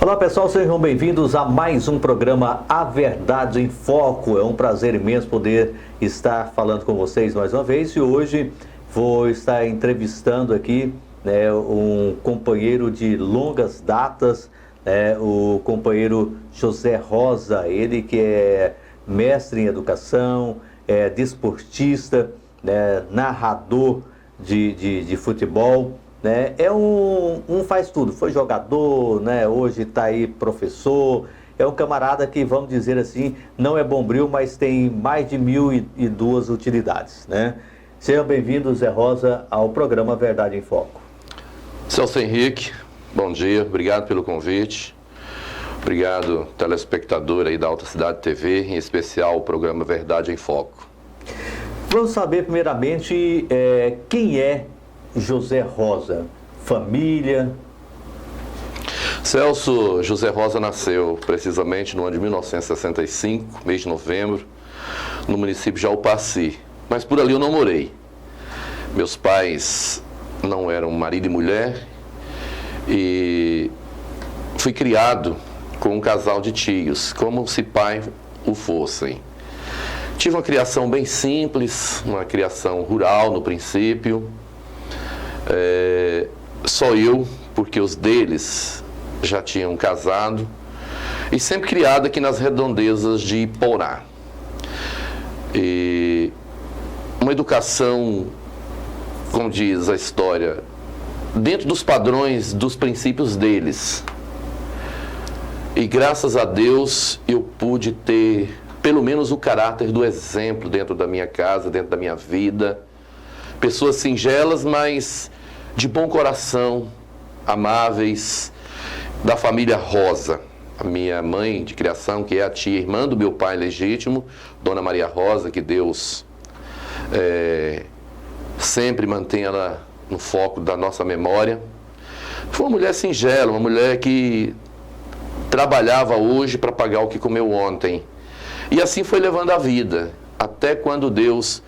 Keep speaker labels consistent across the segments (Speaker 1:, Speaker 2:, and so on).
Speaker 1: Olá pessoal, sejam bem-vindos a mais um programa A Verdade em Foco. É um prazer imenso poder estar falando com vocês mais uma vez e hoje vou estar entrevistando aqui um companheiro de longas datas, o companheiro José Rosa, ele que é mestre em educação, é desportista, narrador de futebol. É um faz tudo, foi jogador, hoje está aí professor, é um camarada que, vamos dizer assim, não é bombril, mas tem mais de 1.002 utilidades, Sejam bem-vindos, Zé Rosa, ao programa Verdade em Foco.
Speaker 2: Celso Henrique, bom dia, obrigado pelo convite, obrigado telespectador aí da Alta Cidade TV, em especial o programa Verdade em Foco.
Speaker 1: Vamos saber primeiramente quem é José Rosa, família.
Speaker 2: Celso José Rosa nasceu precisamente no ano de 1965, mês de novembro, no município de Jaupaci, mas por ali eu não morei. Meus pais não eram marido e mulher e fui criado com um casal de tios, como se pai o fossem. Tive uma criação bem simples, uma criação rural no princípio. Só eu, porque os deles já tinham casado, e sempre criado aqui nas redondezas de Iporá. E uma educação, como diz a história, dentro dos padrões, dos princípios deles. E graças a Deus eu pude ter pelo menos o caráter do exemplo dentro da minha casa, dentro da minha vida. Pessoas singelas, mas de bom coração, amáveis, da família Rosa. A minha mãe de criação, que é a tia irmã do meu pai legítimo, Dona Maria Rosa, que Deus sempre mantenha ela no foco da nossa memória. Foi uma mulher singela, uma mulher que trabalhava hoje para pagar o que comeu ontem. E assim foi levando a vida, até quando Deus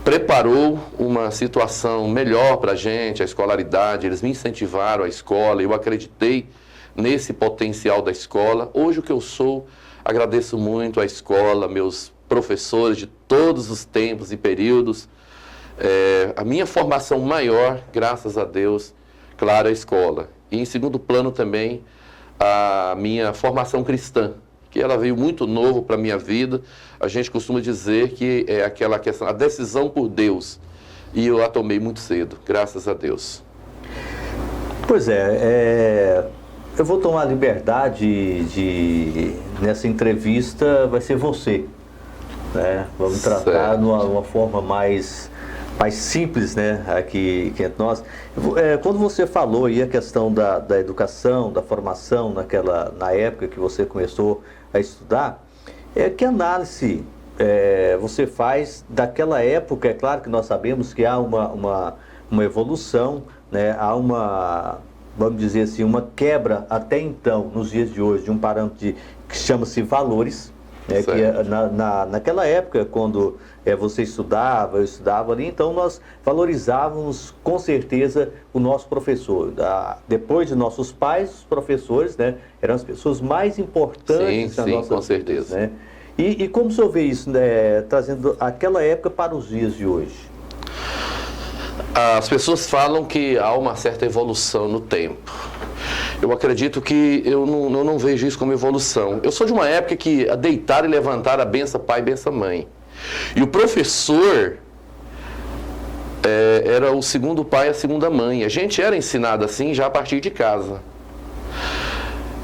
Speaker 2: preparou uma situação melhor para a gente, a escolaridade. Eles me incentivaram à escola, eu acreditei nesse potencial da escola. Hoje o que eu sou, agradeço muito à escola, meus professores de todos os tempos e períodos. A minha formação maior, graças a Deus, claro, a escola. E em segundo plano também, a minha formação cristã, que ela veio muito novo para a minha vida. A gente costuma dizer que é aquela questão, a decisão por Deus. E eu a tomei muito cedo, graças a Deus.
Speaker 1: Pois eu vou tomar a liberdade nessa entrevista, vai ser você. Vamos tratar de uma forma mais simples, aqui entre nós. Quando você falou aí a questão da educação, da formação, na época que você começou a estudar, que análise você faz daquela época? É claro que nós sabemos que há uma evolução, há vamos dizer assim, uma quebra até então, nos dias de hoje, de um parâmetro que chama-se valores, que naquela época, quando você estudava, eu estudava ali, então nós valorizávamos com certeza o nosso professor. Depois de nossos pais, os professores, eram as pessoas mais importantes da nossa
Speaker 2: com certeza.
Speaker 1: E como o senhor vê isso, trazendo aquela época para os dias de hoje?
Speaker 2: As pessoas falam que há uma certa evolução no tempo. Eu acredito que eu não vejo isso como evolução. Eu sou de uma época que a deitar e levantar a benção pai e benção mãe. E o professor era o segundo pai e a segunda mãe. A gente era ensinado assim já a partir de casa.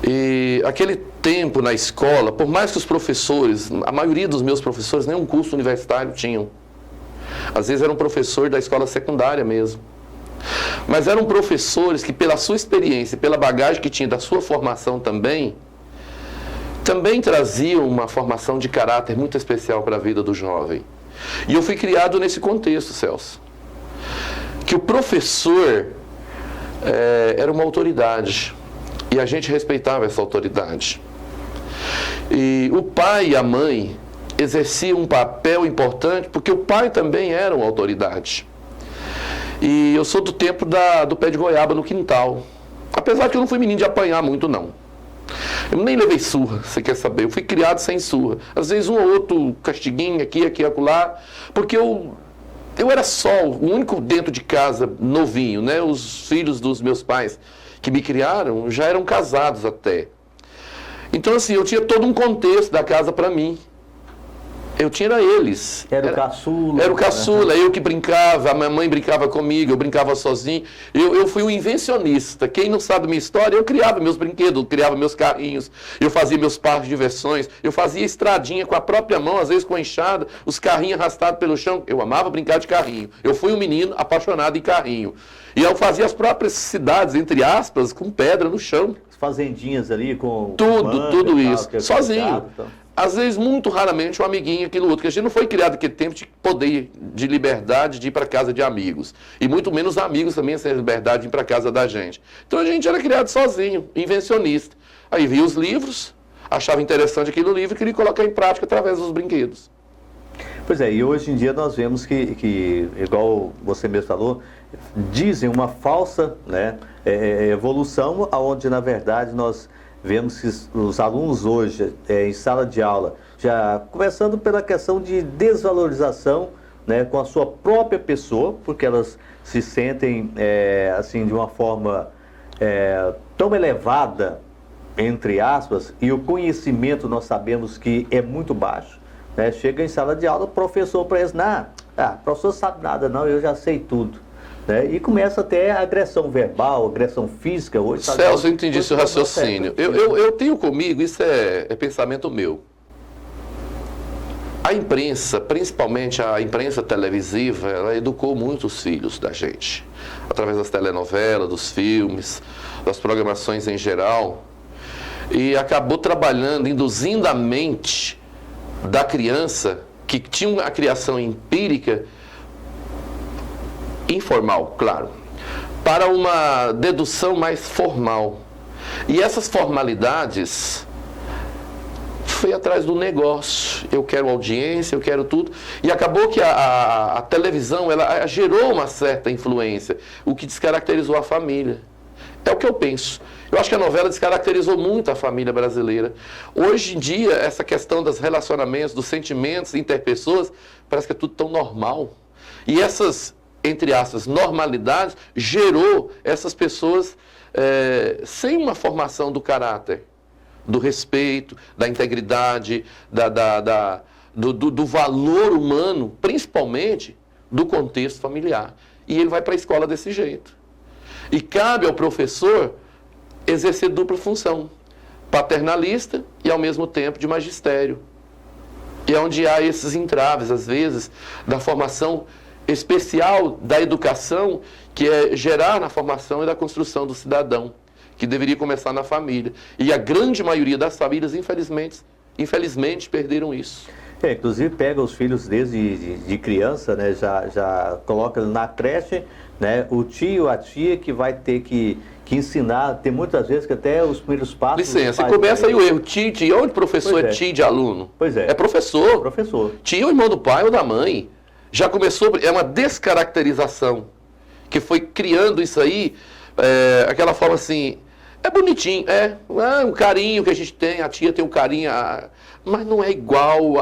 Speaker 2: E aquele tempo na escola, por mais que os professores, a maioria dos meus professores, nem um curso universitário tinham. Às vezes era um professor da escola secundária mesmo. Mas eram professores que, pela sua experiência, pela bagagem que tinha da sua formação também traziam uma formação de caráter muito especial para a vida do jovem. E eu fui criado nesse contexto, Celso. Que o professor era uma autoridade. E a gente respeitava essa autoridade. E o pai e a mãe exerciam um papel importante, porque o pai também era uma autoridade. E eu sou do tempo do pé de goiaba no quintal. Apesar que eu não fui menino de apanhar muito, não. Eu nem levei surra, você quer saber? Eu fui criado sem surra. Às vezes um ou outro castiguinho aqui, acolá, porque eu era só o único dentro de casa novinho, né? Os filhos dos meus pais que me criaram já eram casados até. Então, assim, eu tinha todo um contexto da casa para mim. Eu tinha eles.
Speaker 1: Era o caçula.
Speaker 2: Era o caçula, eu que brincava, a minha mãe brincava comigo, eu brincava sozinho. Eu fui um invencionista. Quem não sabe minha história, eu criava meus brinquedos, eu criava meus carrinhos, eu fazia meus parques de diversões, eu fazia estradinha com a própria mão, às vezes com a enxada, os carrinhos arrastados pelo chão. Eu amava brincar de carrinho. Eu fui um menino apaixonado em carrinho. E eu fazia as próprias cidades, entre aspas, com pedra no chão.
Speaker 1: As fazendinhas ali com...
Speaker 2: Tudo isso. Sozinho.
Speaker 1: Então.
Speaker 2: Às vezes, muito raramente, um amiguinho, aquilo outro. Porque a gente não foi criado naquele tempo de poder, de liberdade de ir para casa de amigos. E muito menos amigos também sem liberdade de ir para casa da gente. Então a gente era criado sozinho, invencionista. Aí via os livros, achava interessante aquele livro e queria colocar em prática através dos brinquedos.
Speaker 1: Pois é, e hoje em dia nós vemos que igual você mesmo falou, dizem uma falsa, né, evolução, onde na verdade nós vemos que os alunos hoje, em sala de aula, já começando pela questão de desvalorização, né, com a sua própria pessoa, porque elas se sentem, assim, de uma forma tão elevada, entre aspas, e o conhecimento nós sabemos que é muito baixo, né? Chega em sala de aula, o professor para eles, o professor não sabe nada não, eu já sei tudo. Né? E começa até a agressão verbal, agressão física. Hoje,
Speaker 2: Celso, eu entendi seu raciocínio. Eu tenho comigo, isso é pensamento meu. A imprensa, principalmente a imprensa televisiva, ela educou muitos filhos da gente. Através das telenovelas, dos filmes, das programações em geral. E acabou trabalhando, induzindo a mente da criança, que tinha a criação empírica, informal, claro, para uma dedução mais formal. E essas formalidades foi atrás do negócio. Eu quero audiência, eu quero tudo. E acabou que a televisão, ela gerou uma certa influência, o que descaracterizou a família. É o que eu penso. Eu acho que a novela descaracterizou muito a família brasileira. Hoje em dia, essa questão dos relacionamentos, dos sentimentos interpessoas, parece que é tudo tão normal. E essas, entre aspas, normalidades, gerou essas pessoas sem uma formação do caráter, do respeito, da integridade, do valor humano, principalmente do contexto familiar. E ele vai para a escola desse jeito. E cabe ao professor exercer dupla função, paternalista e ao mesmo tempo de magistério. E é onde há esses entraves, às vezes, da formação especial da educação, que é gerar na formação e da construção do cidadão, que deveria começar na família. E a grande maioria das famílias, infelizmente perderam isso.
Speaker 1: Inclusive pega os filhos desde de criança, né, já coloca na creche, né, o tio, a tia que vai ter que ensinar, tem muitas vezes que até os primeiros passos...
Speaker 2: Licença, começa aí o erro. Tio, onde professor é tio de aluno?
Speaker 1: Pois é.
Speaker 2: É professor.
Speaker 1: Professor.
Speaker 2: Tio é o irmão do pai ou da mãe. Já começou, é uma descaracterização que foi criando isso aí, aquela forma assim, é bonitinho, um carinho que a gente tem, a tia tem um carinho, mas não é igual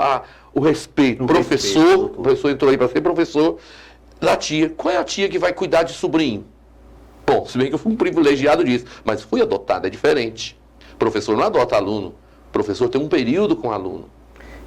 Speaker 2: o respeito. O professor entrou aí para ser professor da tia. Qual é a tia que vai cuidar de sobrinho? Bom, se bem que eu fui um privilegiado disso, mas fui adotado, é diferente. O professor não adota aluno, o professor tem um período com o aluno.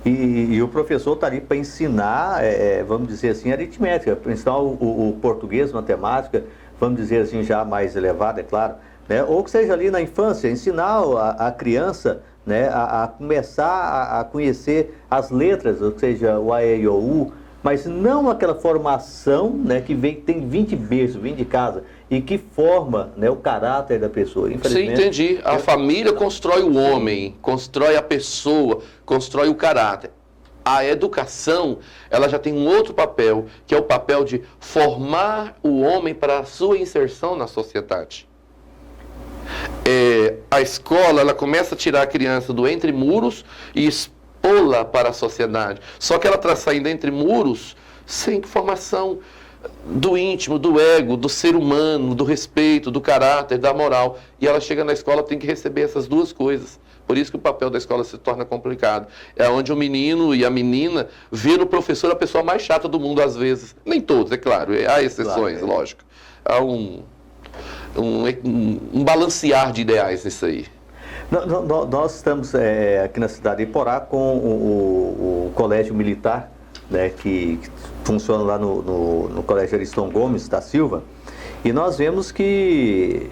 Speaker 1: E o professor está ali para ensinar, vamos dizer assim, aritmética, para ensinar o português, matemática, vamos dizer assim, já mais elevado, é claro, né? Ou que seja ali na infância, ensinar a criança, né, a começar a conhecer as letras, ou seja, o A, E, I, O, U, mas não aquela formação, né, que tem 20 berços, vem de casa, e que forma, né, o caráter da pessoa. Infelizmente,
Speaker 2: sim, entendi. A família constrói o homem, constrói a pessoa, constrói o caráter. A educação, ela já tem um outro papel, que é o papel de formar o homem para a sua inserção na sociedade. A escola, ela começa a tirar a criança do entre muros e expô-la para a sociedade. Só que ela está saindo entre muros sem formação do íntimo, do ego, do ser humano, do respeito, do caráter, da moral. E ela chega na escola, tem que receber essas duas coisas. Por isso que o papel da escola se torna complicado. É onde o menino e a menina vê no professor a pessoa mais chata do mundo às vezes. Nem todos, é claro, há exceções, claro, lógico. Há um balancear de ideais nisso aí.
Speaker 1: Nós estamos aqui na cidade de Iporá com o Colégio Militar, né, que funciona lá no Colégio Ariston Gomes da Silva, e nós vemos que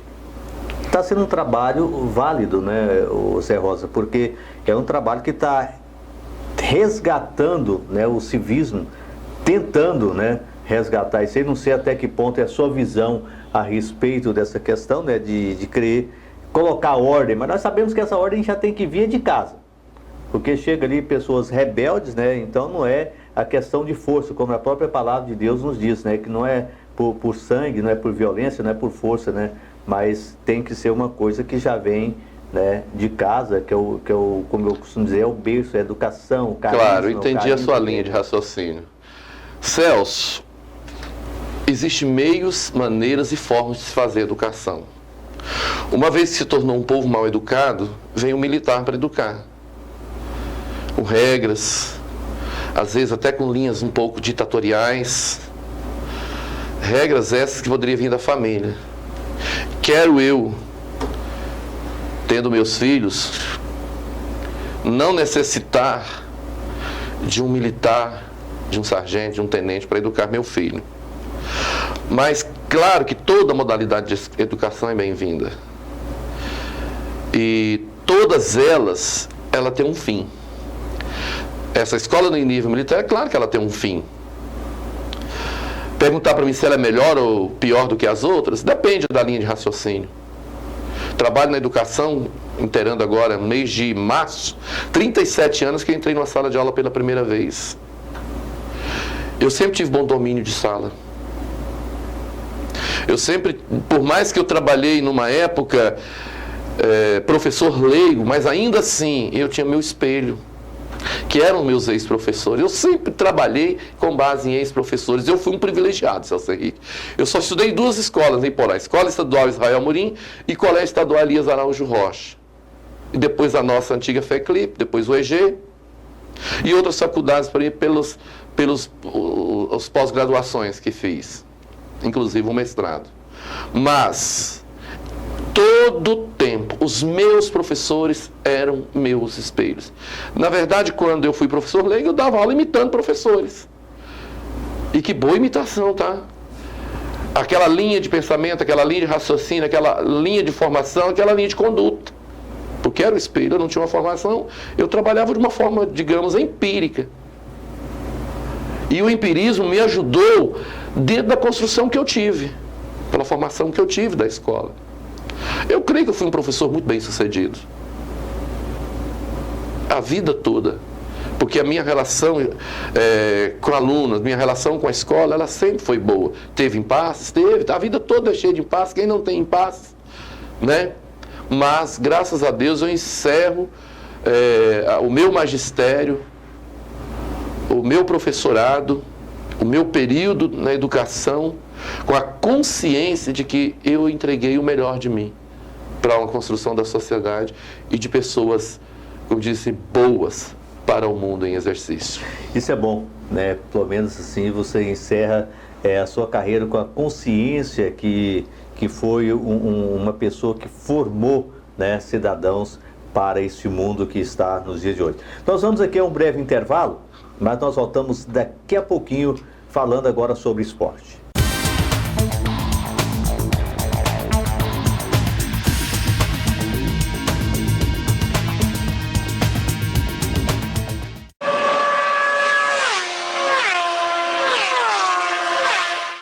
Speaker 1: está sendo um trabalho válido, né, o Zé Rosa, porque é um trabalho que está resgatando, né, o civismo, tentando, né, resgatar isso aí. Não sei até que ponto é a sua visão a respeito dessa questão, né, de querer colocar ordem, mas nós sabemos que essa ordem já tem que vir de casa, porque chega ali pessoas rebeldes, né, então não é a questão de força, como a própria palavra de Deus nos diz, né, que não é por sangue, não é por violência, não é por força, né, mas tem que ser uma coisa que já vem, né, de casa, que é o, como eu costumo dizer, é o berço, é a educação, o carisma.
Speaker 2: Claro, entendi a sua linha de raciocínio. Celso, existem meios, maneiras e formas de se fazer educação. Uma vez que se tornou um povo mal educado, vem o militar para educar. Com regras, às vezes até com linhas um pouco ditatoriais. Regras essas que poderiam vir da família. Quero eu, tendo meus filhos, não necessitar de um militar, de um sargento, de um tenente para educar meu filho. Mas, claro que toda modalidade de educação é bem-vinda. E todas elas, ela tem um fim. Essa escola no nível militar, é claro que ela tem um fim. Perguntar para mim se ela é melhor ou pior do que as outras, depende da linha de raciocínio. Trabalho na educação, inteirando agora, no mês de março, 37 anos que eu entrei numa sala de aula pela primeira vez. Eu sempre tive bom domínio de sala. Eu sempre, por mais que eu trabalhei numa época, professor leigo, mas ainda assim eu tinha meu espelho, que eram meus ex-professores. Eu sempre trabalhei com base em ex-professores. Eu fui um privilegiado, Celso Henrique. Eu só estudei em 2 escolas em Iporá, Escola Estadual Israel Amorim e Colégio Estadual Elias Araújo Rocha. E depois a nossa antiga FECLIP, depois o EG, e outras faculdades para ir pelos pós-graduações que fiz, inclusive o mestrado. Mas todo o tempo, os meus professores eram meus espelhos. Na verdade, quando eu fui professor leigo, eu dava aula imitando professores. E que boa imitação, tá? Aquela linha de pensamento, aquela linha de raciocínio, aquela linha de formação, aquela linha de conduta. Porque era o espelho, eu não tinha uma formação, eu trabalhava de uma forma, digamos, empírica. E o empirismo me ajudou dentro da construção que eu tive, pela formação que eu tive da escola. Eu creio que eu fui um professor muito bem sucedido. A vida toda. Porque a minha relação com alunos, minha relação com a escola, ela sempre foi boa. Teve impasses? Teve. A vida toda é cheia de impasses. Quem não tem impasses, né? Mas, graças a Deus, eu encerro o meu magistério, o meu professorado, o meu período na educação, com a consciência de que eu entreguei o melhor de mim para uma construção da sociedade e de pessoas, como disse, boas para o mundo em exercício.
Speaker 1: Isso é bom, né? Pelo menos assim você encerra a sua carreira com a consciência que foi uma pessoa que formou, né, cidadãos para este mundo que está nos dias de hoje. Nós vamos aqui a um breve intervalo, mas nós voltamos daqui a pouquinho falando agora sobre esporte.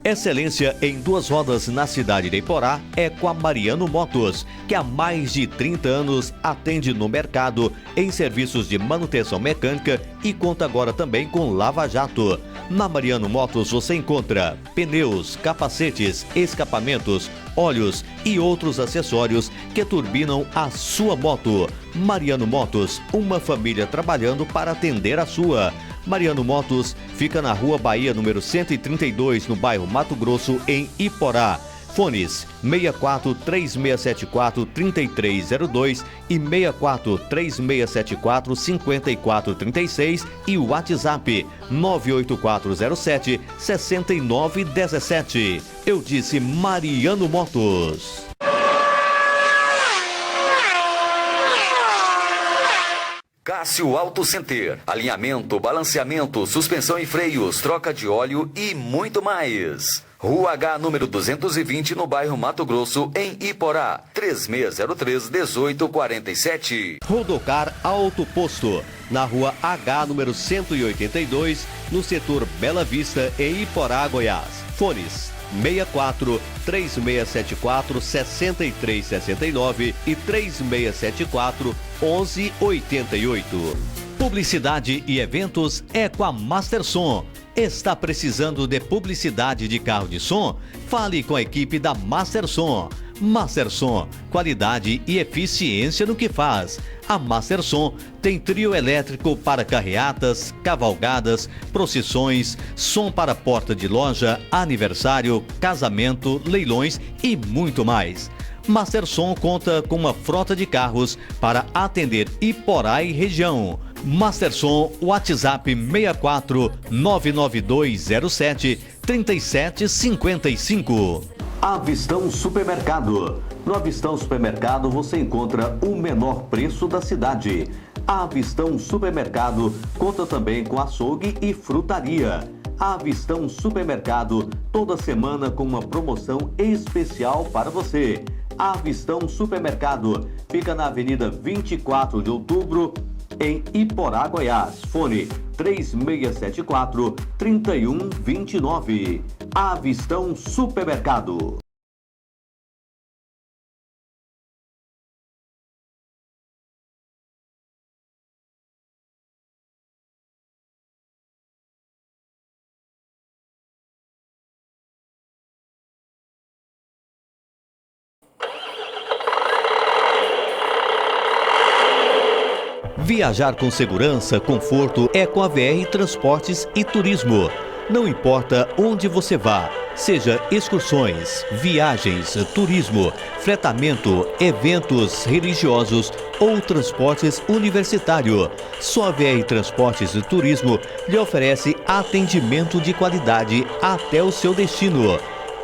Speaker 1: Excelência em 2 rodas na cidade de Iporá é com a Mariano Motos, que há mais de 30 anos atende no mercado em serviços de manutenção mecânica e conta agora também com lava-jato. Na Mariano Motos você encontra pneus, capacetes, escapamentos, óleos e outros acessórios que turbinam a sua moto. Mariano Motos, uma família trabalhando para atender a sua. Mariano Motos fica na Rua Bahia, número 132, no bairro Mato Grosso, em Iporá.
Speaker 3: Fones 64 3674 3302 e 64 3674 5436 e o WhatsApp 98407 6917. Eu disse Mariano Motos.
Speaker 4: Cássio Auto Center, alinhamento, balanceamento, suspensão e freios, troca de óleo e muito mais. Rua H, número 220, no bairro Mato Grosso, em Iporá, 3603-1847.
Speaker 3: Rodocar Auto Posto, na Rua H, número 182, no setor Bela Vista, em Iporá, Goiás. Fones 64 3674 6369 e 3674 1188. Publicidade e eventos é com a Mastersom. Está precisando de publicidade de carro de som? Fale com a equipe da Mastersom. Mastersom, qualidade e eficiência no que faz. A Mastersom tem trio elétrico para carreatas, cavalgadas, procissões, som para porta de loja, aniversário, casamento, leilões e muito mais. Mastersom conta com uma frota de carros para atender Iporá e região. Mastersom, WhatsApp 64 99207 3755.
Speaker 1: Avistão Supermercado. No Avistão Supermercado você encontra o menor preço da cidade. A Avistão Supermercado conta também com açougue e frutaria. A Avistão Supermercado toda semana com uma promoção especial para você. A Avistão Supermercado fica na Avenida 24 de Outubro, em Iporá, Goiás. Fone 3674-3129. Avistão Supermercado.
Speaker 3: Viajar com segurança, conforto é com a VR Transportes e Turismo. Não importa onde você vá, seja excursões, viagens, turismo, fretamento, eventos religiosos ou transportes universitário. Só a VR Transportes e Turismo lhe oferece atendimento de qualidade até o seu destino.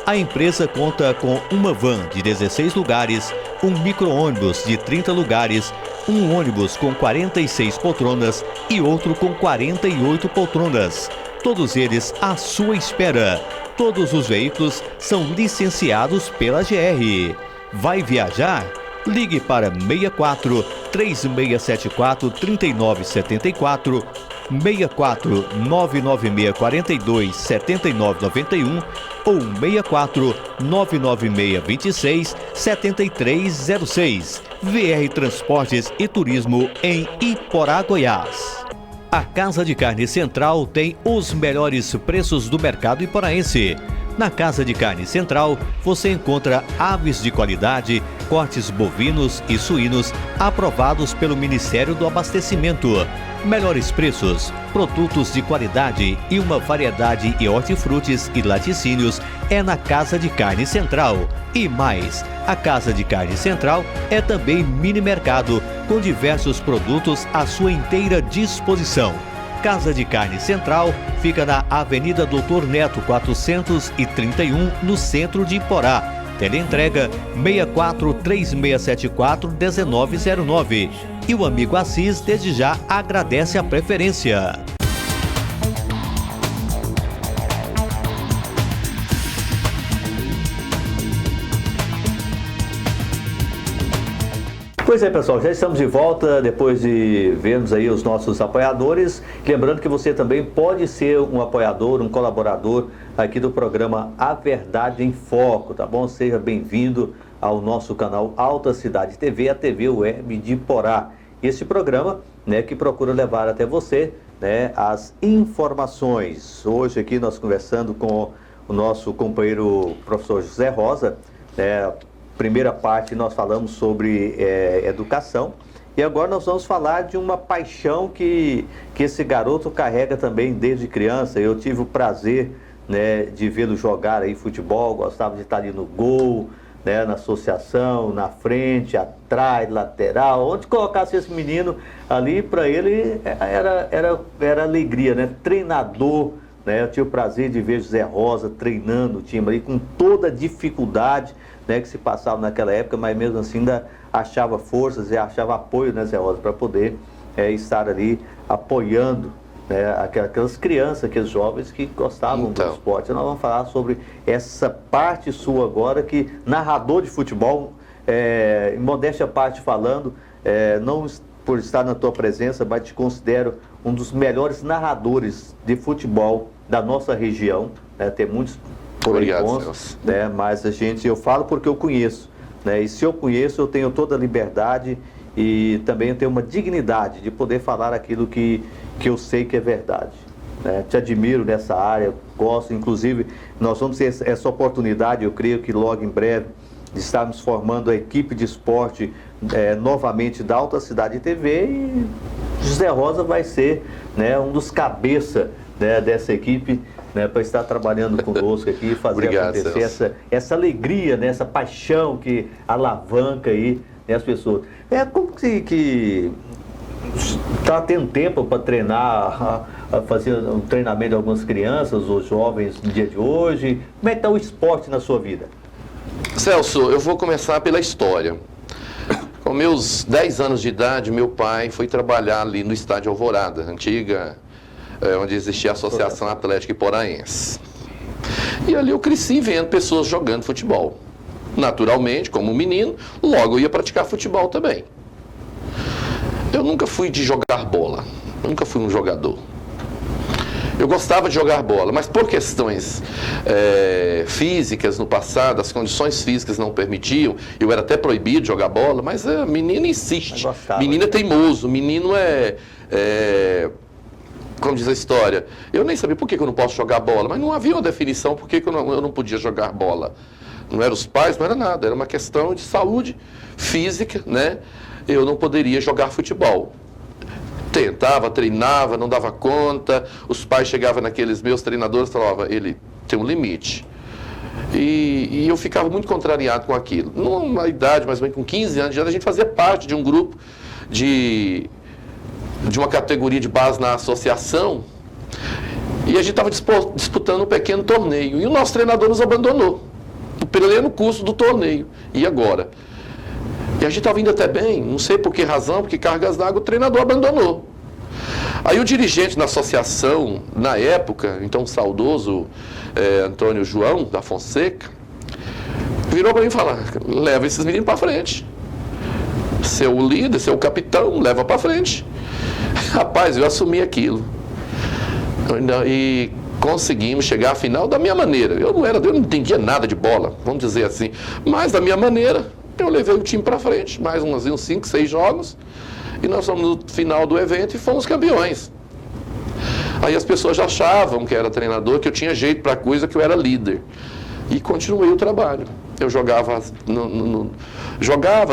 Speaker 3: A empresa conta com uma van de 16 lugares, um micro-ônibus de 30 lugares, um ônibus com 46 poltronas e outro com 48 poltronas. Todos eles à sua espera. Todos os veículos são licenciados pela GR. Vai viajar? Ligue para 64 3674 3974, 64 99642 7991 ou 64 99626 7306. VR Transportes e Turismo em Iporá, Goiás. A Casa de Carne Central tem os melhores preços do mercado iporaense. Na Casa de Carne Central, você encontra aves de qualidade, cortes bovinos e suínos aprovados pelo Ministério do Abastecimento. Melhores preços, produtos de qualidade e uma variedade de hortifrutis e laticínios é na Casa de Carne Central. E mais, a Casa de Carne Central é também mini mercado com diversos produtos à sua inteira disposição. Casa de Carne Central fica na Avenida Doutor Neto 431, no centro de Iporá. Teleentrega 64 3674 1909. E o amigo Assis desde já agradece a preferência.
Speaker 1: Pois é, pessoal, já estamos de volta depois de vermos aí os nossos apoiadores. Lembrando que você também pode ser um apoiador, um colaborador aqui do programa A Verdade em Foco, tá bom? Seja bem-vindo ao nosso canal Alta Cidade TV, a TV Web de Iporá. Este programa, né, que procura levar até você, né, as informações. Hoje aqui nós conversando com o nosso companheiro professor José Rosa, né. Primeira parte nós falamos sobre educação e agora nós vamos falar de uma paixão que esse garoto carrega também desde criança. Eu tive o prazer, né, de vê-lo jogar aí futebol, gostava de estar ali no gol, né, na associação, na frente, atrás, lateral, onde colocasse esse menino ali, para ele era alegria, né? Treinador, né? Eu tinha o prazer de ver José Rosa treinando o time ali com toda a dificuldade, né, que se passava naquela época, mas mesmo assim ainda achava forças e achava apoio, né, Zé Rosa, para poder estar ali apoiando, né, aquelas crianças, aqueles jovens que gostavam do esporte. Nós vamos falar sobre essa parte sua agora, que narrador de futebol, em modéstia à parte falando, não por estar na tua presença, mas te considero um dos melhores narradores de futebol da nossa região, né? Tem muitos por aí bons, né? Mas eu falo porque eu conheço, né? E se eu conheço, eu tenho toda a liberdade e também eu tenho uma dignidade de poder falar aquilo que eu sei que é verdade, né? Te admiro nessa área, gosto, inclusive nós vamos ter essa oportunidade, eu creio que logo em breve, de estarmos formando a equipe de esporte novamente da Alta Cidade TV, e José Rosa vai ser, né, um dos cabeças, né, dessa equipe, né, para estar trabalhando conosco aqui e fazer acontecer essa alegria, né, essa paixão que alavanca aí, né, as pessoas. Como que está tendo tempo para treinar, a fazer um treinamento de algumas crianças ou jovens no dia de hoje? Como é que está o esporte na sua vida?
Speaker 2: Celso, eu vou começar pela história. Com meus 10 anos de idade, meu pai foi trabalhar ali no estádio Alvorada, antiga, onde existia a Associação Atlética Iporaense. E ali eu cresci vendo pessoas jogando futebol. Naturalmente, como menino, logo eu ia praticar futebol também. Eu nunca fui de jogar bola, nunca fui um jogador. Eu gostava de jogar bola, mas por questões físicas no passado, as condições físicas não permitiam, eu era até proibido de jogar bola, mas a menina insiste, menino é teimoso, menino como diz a história, eu nem sabia por que eu não posso jogar bola, mas não havia uma definição por que eu não podia jogar bola. Não eram os pais, não era nada, era uma questão de saúde física, né? Eu não poderia jogar futebol. Tentava, treinava, não dava conta, os pais chegavam naqueles meus treinadores e falavam, ele tem um limite. E eu ficava muito contrariado com aquilo. Numa idade, mais ou menos com 15 anos de idade, a gente fazia parte de um grupo de uma categoria de base na associação, e a gente estava disputando um pequeno torneio, e o nosso treinador nos abandonou, no pleno curso do torneio. E agora? E a gente estava indo até bem, não sei por que razão, porque cargas d'água, o treinador abandonou. Aí o dirigente da associação, na época, então saudoso Antônio João da Fonseca, virou para mim e falou, leva esses meninos para frente. Seu líder, seu capitão, leva para frente. Rapaz, eu assumi aquilo. E conseguimos chegar à final da minha maneira. Eu não entendia nada de bola, vamos dizer assim. Mas da minha maneira, eu levei o time para frente, mais uns 5, 6 jogos, e nós fomos no final do evento e fomos campeões. Aí as pessoas já achavam que era treinador, que eu tinha jeito para coisa, que eu era líder. E continuei o trabalho. Eu jogava, às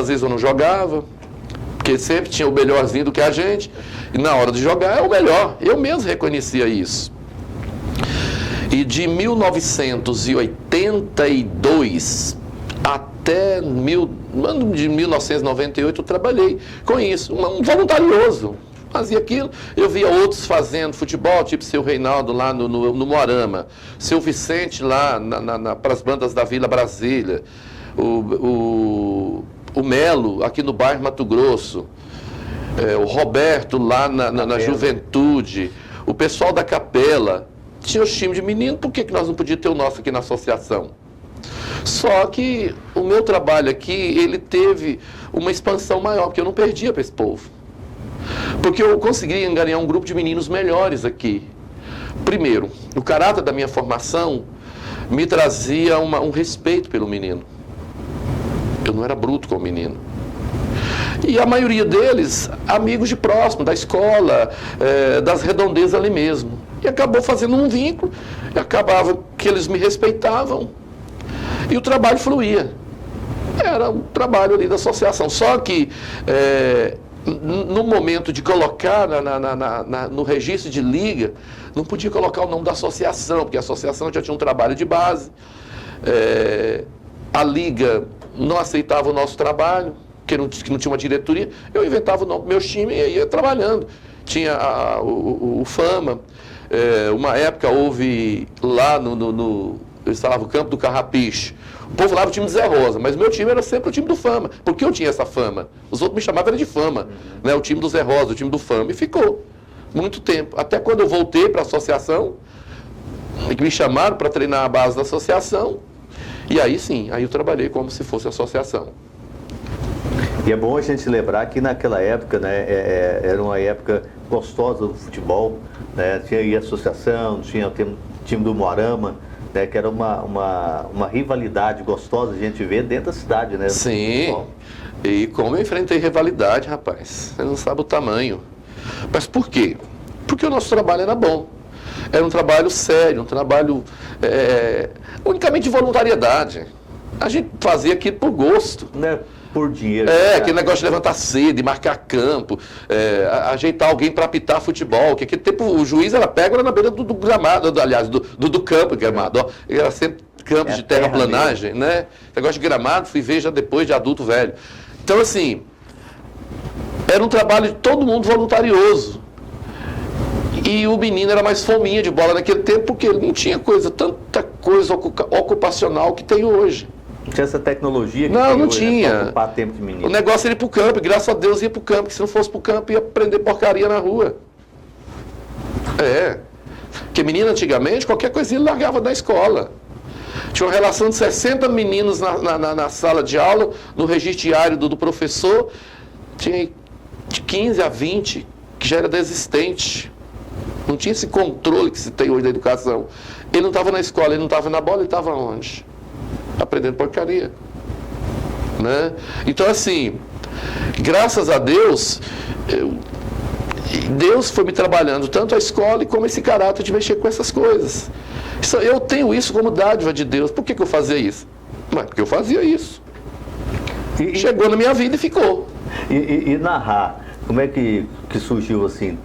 Speaker 2: vezes eu não jogava, porque sempre tinha o melhorzinho do que a gente, e na hora de jogar é o melhor. Eu mesmo reconhecia isso. E de 1982 até de 1998 eu trabalhei com isso, um voluntarioso, fazia aquilo. Eu via outros fazendo futebol, tipo seu Reinaldo lá no Moarama, seu Vicente lá para as bandas da Vila Brasília, o Melo aqui no bairro Mato Grosso, o Roberto lá na Juventude, o pessoal da Capela. Tinha os times de menino, por que nós não podíamos ter o nosso aqui na associação? Só que o meu trabalho aqui, ele teve uma expansão maior, porque eu não perdia para esse povo. Porque eu consegui angariar um grupo de meninos melhores aqui. Primeiro, o caráter da minha formação me trazia um respeito pelo menino. Eu não era bruto com o menino. E a maioria deles, amigos de próximo, da escola, das redondezas ali mesmo. E acabou fazendo um vínculo, e acabava que eles me respeitavam, e o trabalho fluía. Era um trabalho ali da associação. Só que no momento de colocar no registro de liga, não podia colocar o nome da associação, porque a associação já tinha um trabalho de base. A liga não aceitava o nosso trabalho, que não tinha uma diretoria. Eu inventava o nome do meu time e ia trabalhando. Tinha o Fama. Uma época houve lá eu instalava o campo do Carrapicho. O povo falava o time do Zé Rosa, mas o meu time era sempre o time do Fama, porque eu tinha essa fama. Os outros me chamavam de Fama, né? O time do Zé Rosa, o time do Fama, e ficou muito tempo. Até quando eu voltei para a associação, me chamaram para treinar a base da associação, e aí sim, aí eu trabalhei como se fosse associação.
Speaker 1: E é bom a gente lembrar que naquela época, né, era uma época gostosa do futebol, né? Tinha aí a associação, tinha o time do Moarama, né, que era uma rivalidade gostosa a gente ver dentro da cidade, né?
Speaker 2: Sim, e como eu enfrentei rivalidade, rapaz, você não sabe o tamanho. Mas por quê? Porque o nosso trabalho era bom. Era um trabalho sério, um trabalho unicamente de voluntariedade. A gente fazia aquilo por gosto.
Speaker 1: Não é por dinheiro.
Speaker 2: Aquele negócio de levantar cedo, de marcar campo, ajeitar alguém para apitar futebol, que aquele tempo o juiz era pego na beira do gramado, aliás, do campo gramado, ó, era sempre campos de terraplanagem, né? Negócio de gramado, fui ver já depois de adulto velho. Então, assim, era um trabalho de todo mundo voluntarioso. E o menino era mais fominha de bola naquele tempo, porque ele não tinha tanta coisa ocupacional que tem hoje.
Speaker 1: Tinha essa tecnologia que
Speaker 2: não
Speaker 1: hoje,
Speaker 2: tinha.
Speaker 1: Né, para ocupar tempo de menino.
Speaker 2: O negócio era ir pro campo, e graças a Deus ia pro campo, porque se não fosse pro campo ia aprender porcaria na rua. Porque menino antigamente, qualquer coisinha ele largava da escola. Tinha uma relação de 60 meninos na sala de aula, no registro diário do professor, tinha de 15 a 20 que já era desistente. Não tinha esse controle que se tem hoje da educação. Ele não estava na escola, ele não estava na bola, ele estava onde? Aprendendo porcaria, né? Então, assim, graças a Deus, Deus foi me trabalhando tanto a escola e como esse caráter de mexer com essas coisas. Eu tenho isso como dádiva de Deus. Por que eu fazia isso? Mas porque eu fazia isso. Chegou na minha vida e ficou.
Speaker 1: E narrar, como é que surgiu assim?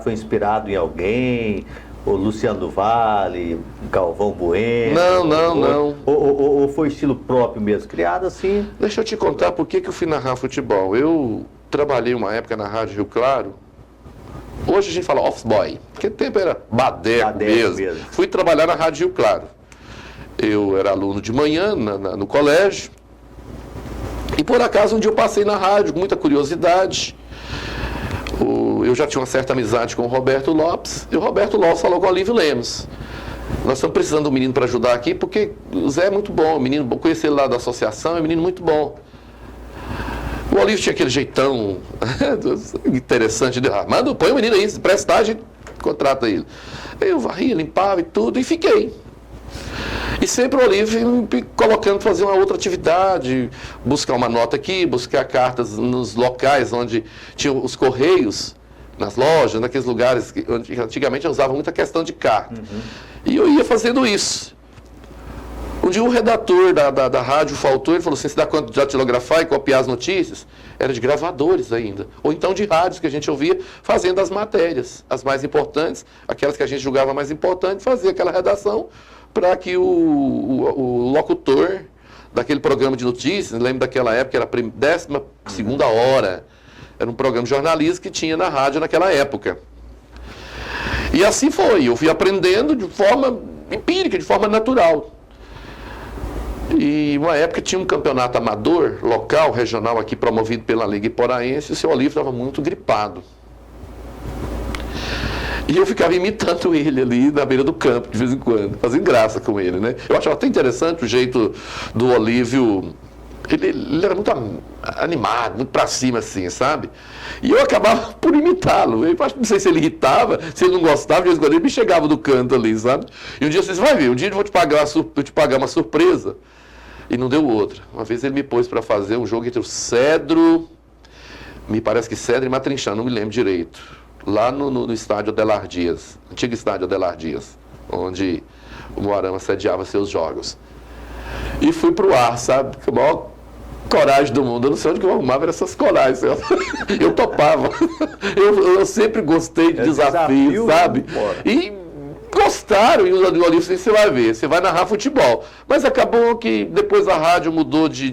Speaker 1: Foi inspirado em alguém? O Luciano do Vale, Galvão Bueno?
Speaker 2: Não.
Speaker 1: Ou foi estilo próprio mesmo, criado assim?
Speaker 2: Deixa eu te contar por que eu fui narrar futebol. Eu trabalhei uma época na Rádio Rio Claro. Hoje a gente fala office boy. Naquele tempo era badeco mesmo. Fui trabalhar na Rádio Rio Claro. Eu era aluno de manhã no colégio. E por acaso um dia eu passei na rádio com muita curiosidade. Eu já tinha uma certa amizade com o Roberto Lopes, e o Roberto Lopes falou com o Olívio Lemos. Nós estamos precisando de um menino para ajudar aqui, porque o Zé é muito bom, o menino, conheci ele lá da associação, é um menino muito bom. O Olívio tinha aquele jeitão interessante, de manda, põe o menino aí, se prestar, a gente contrata ele. Eu varria, limpava e tudo, e fiquei. E sempre o Olívio me colocando para fazer uma outra atividade, buscar uma nota aqui, buscar cartas nos locais onde tinham os correios, nas lojas, naqueles lugares onde antigamente eu usava muita questão de carta. E eu ia fazendo isso. Um dia o redator da rádio faltou, ele falou assim, você dá conta de datilografar e copiar as notícias? Era de gravadores ainda, ou então de rádios que a gente ouvia fazendo as matérias, as mais importantes, aquelas que a gente julgava mais importantes, fazia aquela redação para que o locutor daquele programa de notícias, lembro daquela época, era a 12ª hora, era um programa jornalístico que tinha na rádio naquela época. E assim foi, eu fui aprendendo de forma empírica, de forma natural. E uma época tinha um campeonato amador, local, regional, aqui promovido pela Liga Iporaense, e o seu Olívio estava muito gripado. E eu ficava imitando ele ali na beira do campo, de vez em quando, fazendo graça com ele, né? Eu achava até interessante o jeito do Olívio. Ele era muito animado, muito pra cima, assim, sabe? E eu acabava por imitá-lo. Eu não sei se ele irritava, se ele não gostava, de vez em quando ele me chegava do canto ali, sabe? E um dia você vai ver, um dia eu vou te pagar uma surpresa. E não deu outra. Uma vez ele me pôs para fazer um jogo entre o Cedro, me parece que Cedro e Matrinchã, não me lembro direito. Lá no estádio Adelar Dias, antigo estádio Adelar Dias, onde o Moarama sediava seus jogos. E fui pro ar, sabe? Com a maior coragem do mundo. Eu não sei onde que eu arrumava essas coragens. Eu topava. Eu sempre gostei de desafio, sabe? E gostaram, e o Olívio, você vai ver, você vai narrar futebol. Mas acabou que depois a rádio mudou de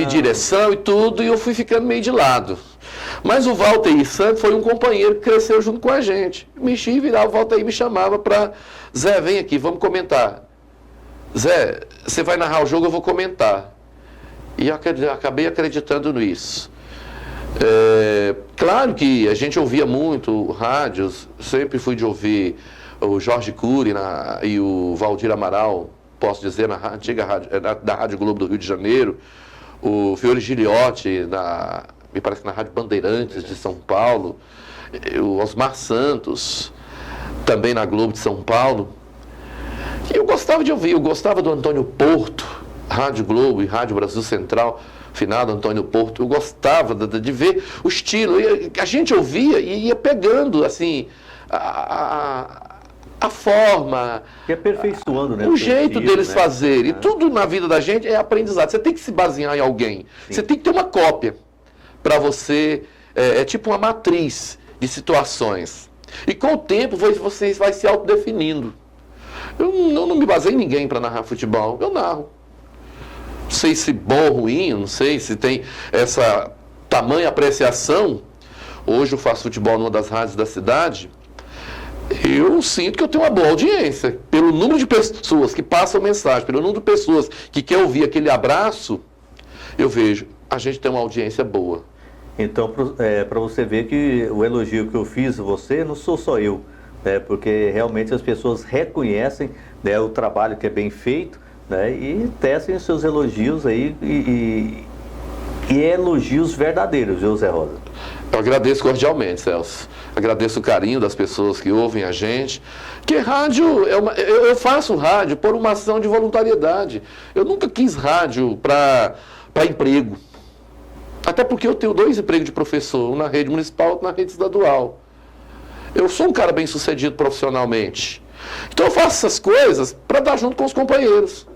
Speaker 2: direção e tudo, e eu fui ficando meio de lado. Mas o Valteir Santos foi um companheiro que cresceu junto com a gente. Mexia e virava, o Valteir me chamava para... Zé, vem aqui, vamos comentar. Zé, você vai narrar o jogo, eu vou comentar. E eu acabei acreditando nisso. Claro que a gente ouvia muito rádios, sempre fui de ouvir o Jorge Cury e o Valdir Amaral, posso dizer, na antiga rádio, da Rádio Globo do Rio de Janeiro, o Fiore Giliotti, me parece que na Rádio Bandeirantes de São Paulo, o Osmar Santos, também na Globo de São Paulo. E eu gostava de ouvir, eu gostava do Antônio Porto, Rádio Globo e Rádio Brasil Central, finado Antônio Porto. Eu gostava de ver o estilo. A gente ouvia e ia pegando, assim, a forma,
Speaker 1: e aperfeiçoando, né,
Speaker 2: o jeito
Speaker 1: estilo,
Speaker 2: deles
Speaker 1: né?
Speaker 2: fazerem. E tudo na vida da gente é aprendizado. Você tem que se basear em alguém. Sim. Você tem que ter uma cópia para você. É tipo uma matriz de situações. E com o tempo você vai se autodefinindo. Eu não me baseio em ninguém para narrar futebol. Eu narro. Não sei se bom ou ruim, não sei se tem essa tamanha apreciação. Hoje eu faço futebol numa das rádios da cidade. Eu sinto que eu tenho uma boa audiência. Pelo número de pessoas que passam mensagem, pelo número de pessoas que querem ouvir aquele abraço, eu vejo, a gente tem uma audiência boa.
Speaker 1: Então, para você ver que o elogio que eu fiz a você, não sou só eu, né? Porque realmente as pessoas reconhecem, né, o trabalho que é bem feito, né, e tecem os seus elogios aí, e elogios verdadeiros, viu, Zé Rosa?
Speaker 2: Eu agradeço cordialmente, Celso. Agradeço o carinho das pessoas que ouvem a gente. Que rádio, eu faço rádio por uma ação de voluntariedade. Eu nunca quis rádio para emprego. Até porque eu tenho 2 empregos de professor, um na rede municipal e outro na rede estadual. Eu sou um cara bem sucedido profissionalmente. Então eu faço essas coisas para estar junto com os companheiros.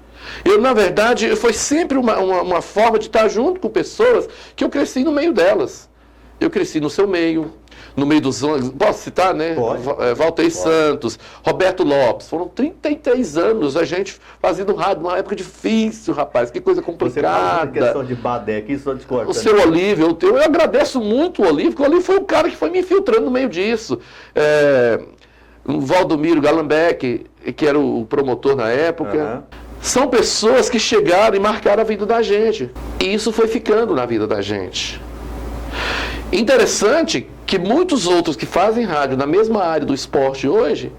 Speaker 2: Eu, na verdade, foi sempre uma forma de estar junto com pessoas que eu cresci no meio delas. Eu cresci no seu meio, no meio dos... Posso citar, né? Valteir Santos, Roberto Lopes. Foram 33 anos a gente fazendo rádio, numa época difícil, rapaz. Que coisa complicada.
Speaker 1: Você questão de Badé aqui, só discorda.
Speaker 2: O seu Olívio, eu agradeço muito o Olívio, porque o Olívio foi o cara que foi me infiltrando no meio disso. O Valdomiro Galambeck, que era o promotor na época.
Speaker 1: Uhum.
Speaker 2: São pessoas que chegaram e marcaram a vida da gente. E isso foi ficando na vida da gente. Interessante que muitos outros que fazem rádio na mesma área do esporte hoje,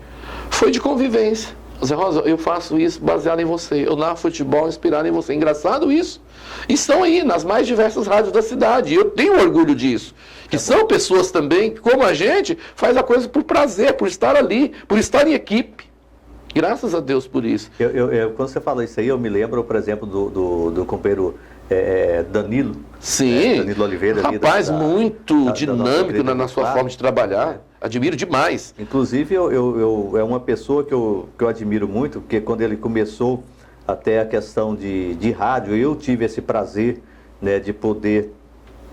Speaker 2: foi de convivência. Zé Rosa, eu faço isso baseado em você. Eu narro futebol inspirado em você. Engraçado isso. E estão aí nas mais diversas rádios da cidade. E eu tenho orgulho disso. Que são pessoas também, como a gente, faz a coisa por prazer, por estar ali, por estar em equipe. Graças a Deus por isso.
Speaker 1: Quando você fala isso aí, eu me lembro, por exemplo, do companheiro Danilo.
Speaker 2: Sim.
Speaker 1: Danilo Oliveira.
Speaker 2: Rapaz, muito dinâmico na sua forma de trabalhar. Admiro demais.
Speaker 1: Inclusive, é uma pessoa que eu admiro muito, porque quando ele começou até a questão de rádio, eu tive esse prazer, né, de poder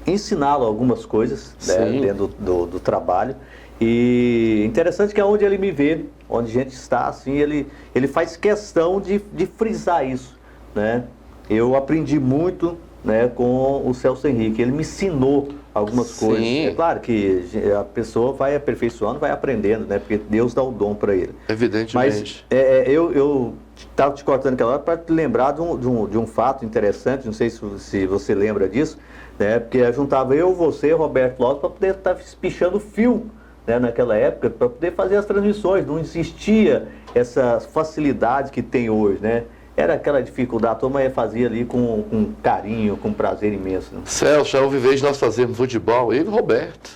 Speaker 1: ensiná-lo algumas coisas, né, dentro do trabalho. E interessante que é onde ele me vê, onde a gente está, assim, ele faz questão de frisar isso, né? Eu aprendi muito, né, com o Celso Henrique, ele me ensinou algumas coisas. É claro que a pessoa vai aperfeiçoando, vai aprendendo, né, porque Deus dá o dom para ele.
Speaker 2: Evidentemente.
Speaker 1: Mas eu estava te cortando aquela hora para te lembrar de um fato interessante, não sei se você lembra disso, né, porque juntava eu, você, Roberto Lopes, para poder estar espichando fio, né, naquela época, para poder fazer as transmissões. Não existia essa facilidade que tem hoje, né? Era aquela dificuldade, a turma fazia ali com carinho, com prazer imenso. Né?
Speaker 2: Celso, já houve vez de nós fazermos futebol, eu e o Roberto,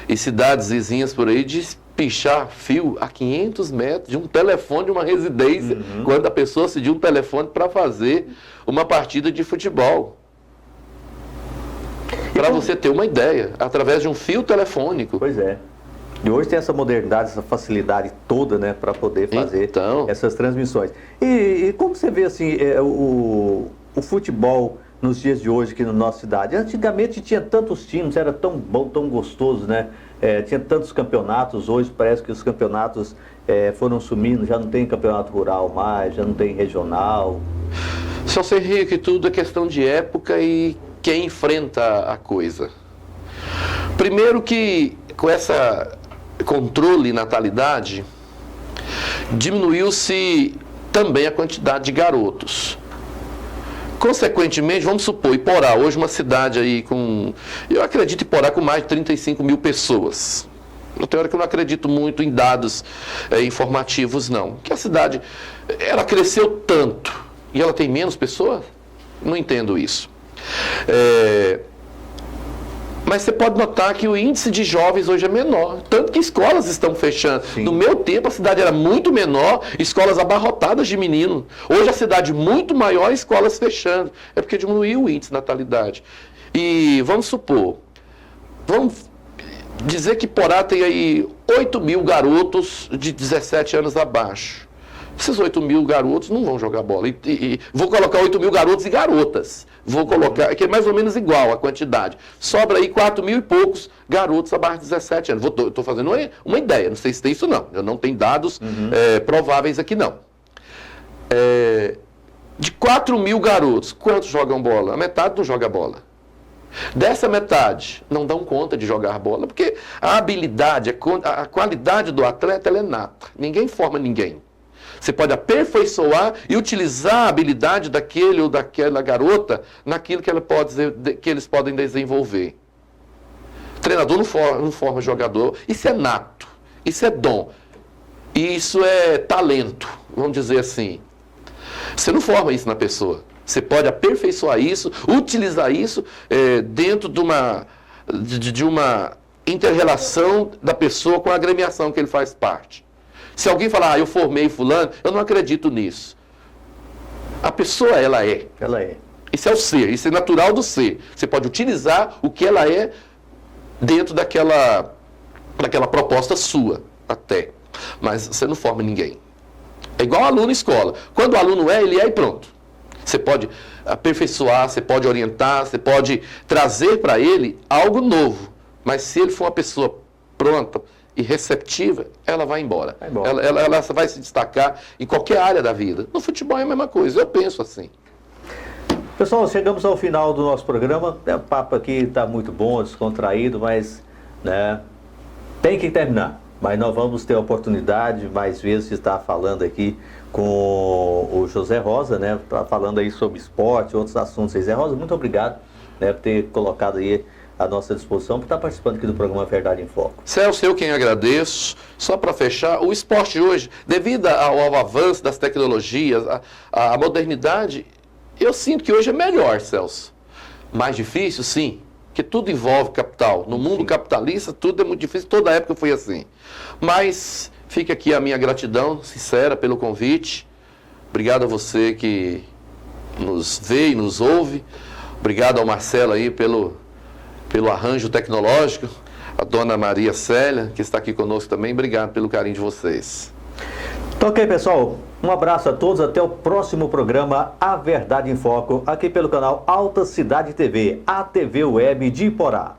Speaker 2: e cidades vizinhas por aí, de pichar fio a 500 metros de um telefone de uma residência, quando a pessoa cediu um telefone para fazer uma partida de futebol. Para você ter uma ideia, através de um fio telefônico.
Speaker 1: Pois é. E hoje tem essa modernidade, essa facilidade toda, né, para poder fazer essas transmissões. E como você vê, assim, o futebol nos dias de hoje aqui na nossa cidade? Antigamente tinha tantos times, era tão bom, tão gostoso, né? Tinha tantos campeonatos, hoje parece que os campeonatos foram sumindo, já não tem campeonato rural mais, já não tem regional.
Speaker 2: Celso Henrique, tudo é questão de época e quem enfrenta a coisa. Primeiro que com esse controle e natalidade, diminuiu-se também a quantidade de garotos. Consequentemente, vamos supor, Iporá, hoje uma cidade aí com, eu acredito Iporá com mais de 35 mil pessoas. Na teoria que eu não acredito muito em dados informativos, não. Que a cidade, ela cresceu tanto e ela tem menos pessoas? Não entendo isso. Mas você pode notar que o índice de jovens hoje é menor, tanto que escolas estão fechando.
Speaker 1: Sim.
Speaker 2: No meu tempo a cidade era muito menor, escolas abarrotadas de menino. Hoje a cidade muito maior, escolas fechando. É porque diminuiu o índice de natalidade. E vamos supor, vamos dizer que Porá tem aí 8 mil garotos de 17 anos abaixo. Esses 8 mil garotos não vão jogar bola. Vou colocar 8 mil garotos e garotas. Vou colocar, que é mais ou menos igual a quantidade. Sobra aí 4 mil e poucos garotos abaixo de 17 anos. Estou fazendo uma ideia, não sei se tem isso não. Eu não tenho dados prováveis aqui não. De 4 mil garotos, quantos jogam bola? A metade não joga bola. Dessa metade, não dão conta de jogar bola, porque a habilidade, a qualidade do atleta, ela é nata. Ninguém forma ninguém. Você pode aperfeiçoar e utilizar a habilidade daquele ou daquela garota naquilo que eles podem desenvolver. O treinador não forma jogador. Isso é nato, isso é dom, isso é talento, vamos dizer assim. Você não forma isso na pessoa. Você pode aperfeiçoar isso, utilizar isso dentro de uma inter-relação da pessoa com a agremiação que ele faz parte. Se alguém falar, eu formei fulano, eu não acredito nisso. A pessoa, ela é.
Speaker 1: Ela é.
Speaker 2: Isso é o ser, isso é natural do ser. Você pode utilizar o que ela é dentro daquela proposta sua, até. Mas você não forma ninguém. É igual aluno em escola. Quando o aluno ele é e pronto. Você pode aperfeiçoar, você pode orientar, você pode trazer para ele algo novo. Mas se ele for uma pessoa pronta e receptiva, ela vai embora. Ela vai se destacar em qualquer área da vida. No futebol é a mesma coisa, eu penso assim.
Speaker 1: Pessoal, chegamos ao final do nosso programa. O papo aqui está muito bom, descontraído, mas tem que terminar. Mas nós vamos ter a oportunidade, mais vezes, de estar falando aqui com o José Rosa, tá falando aí sobre esporte, outros assuntos. José Rosa, muito obrigado por ter colocado aí à nossa disposição, por estar participando aqui do programa Verdade em Foco.
Speaker 2: Celso, eu quem agradeço. Só para fechar, o esporte hoje, devido ao avanço das tecnologias, à modernidade, eu sinto que hoje é melhor, Celso. Mais difícil, sim, porque tudo envolve capital. No mundo capitalista, tudo é muito difícil, toda época foi assim. Mas fica aqui a minha gratidão sincera pelo convite. Obrigado a você que nos vê e nos ouve. Obrigado ao Marcelo aí pelo arranjo tecnológico, a dona Maria Célia, que está aqui conosco também. Obrigado pelo carinho de vocês.
Speaker 1: Então, ok, pessoal. Um abraço a todos. Até o próximo programa A Verdade em Foco, aqui pelo canal Alta Cidade TV, a TV Web de Iporá.